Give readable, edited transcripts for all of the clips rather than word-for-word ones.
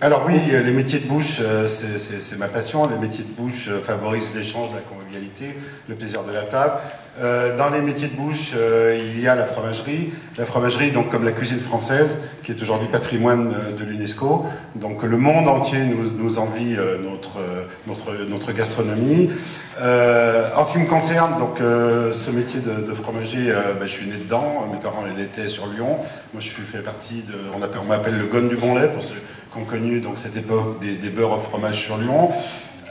Alors oui, les métiers de bouche, c'est ma passion. Les métiers de bouche favorisent l'échange, la convivialité, le plaisir de la table. Dans les métiers de bouche, il y a la fromagerie. La fromagerie, donc comme la cuisine française, qui est aujourd'hui patrimoine de l'UNESCO. Donc le monde entier nous envie notre gastronomie. En ce qui me concerne, donc ce métier de fromager, je suis né dedans. Mes parents étaient sur Lyon. Moi, je fais partie de, on m'appelle le Gone du Bon Lait, pour ceux qui ont connu donc cette époque des beurres au fromage sur Lyon.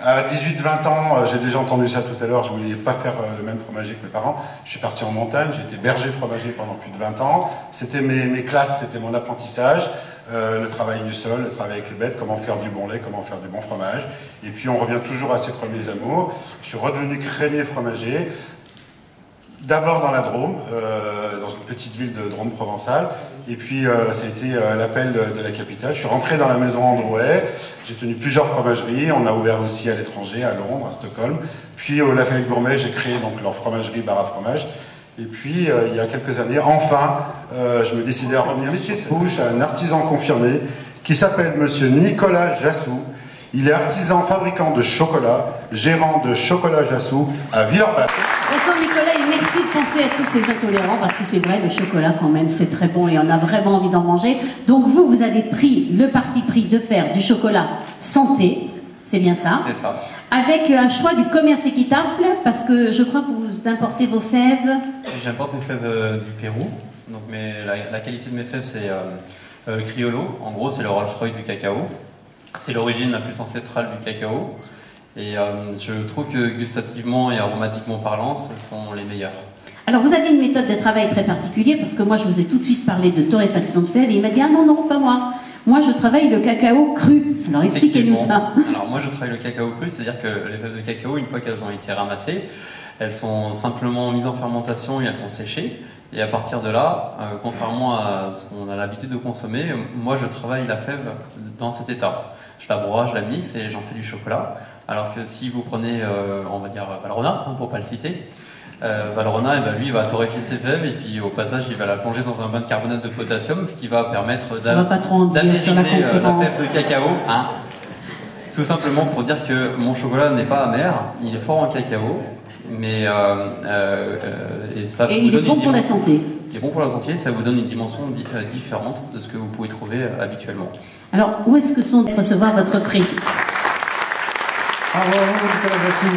À 18-20 ans, j'ai déjà entendu ça tout à l'heure, je ne voulais pas faire le même fromager que mes parents. Je suis parti en montagne, j'ai été berger fromager pendant plus de 20 ans. C'était mes classes, c'était mon apprentissage. Le travail du sol, le travail avec les bêtes, comment faire du bon lait, comment faire du bon fromage. Et puis on revient toujours à ses premiers amours. Je suis redevenu crémier fromager. D'abord dans la Drôme, dans une petite ville de Drôme provençale, et puis ça a été l'appel de la capitale. Je suis rentré dans la maison Androuet, j'ai tenu plusieurs fromageries, on a ouvert aussi à l'étranger, à Londres, à Stockholm. Puis au Lafayette Gourmet, j'ai créé donc leur fromagerie bar à fromage. Et puis il y a quelques années, enfin, je me décidais à revenir sur cette bouche à un artisan confirmé qui s'appelle Monsieur Nicolas Jassou. Il est artisan fabricant de chocolat, gérant de Chocolat Jassou à Villeurbanne. Bonsoir Nicolas, et merci de penser à tous ces intolérants, parce que c'est vrai, le chocolat quand même c'est très bon et on a vraiment envie d'en manger. Donc vous avez pris le parti pris de faire du chocolat santé, c'est bien ça? C'est ça. Avec un choix du commerce équitable, parce que je crois que vous importez vos fèves. J'importe mes fèves du Pérou, donc la qualité de mes fèves c'est Criollo, en gros c'est le Rolls-Royce du cacao. C'est l'origine la plus ancestrale du cacao. Et je trouve que gustativement et aromatiquement parlant, ce sont les meilleurs. Alors vous avez une méthode de travail très particulière, parce que moi je vous ai tout de suite parlé de torréfaction de fèves et il m'a dit ah non, pas moi. Moi je travaille le cacao cru. Alors expliquez-nous ça. Alors moi je travaille le cacao cru, c'est-à-dire que les fèves de cacao, une fois qu'elles ont été ramassées, elles sont simplement mises en fermentation et elles sont séchées. Et à partir de là, contrairement à ce qu'on a l'habitude de consommer, moi je travaille la fève dans cet état. Je la broie, je la mixe et j'en fais du chocolat. Alors que si vous prenez, on va dire Valrhona, pour pas le citer, Valrhona, lui, il va torréfier ses fèves et puis au passage, il va la plonger dans un bain de carbonate de potassium, ce qui va permettre d'amériser la fève de cacao. Hein. Tout simplement pour dire que mon chocolat n'est pas amer, il est fort en cacao, mais et il est bon pour la santé. Il est bon pour la santé, ça vous donne une dimension différente de ce que vous pouvez trouver habituellement. Alors, où est-ce que sont de recevoir votre prix? Bravo, Nicolas Jassou.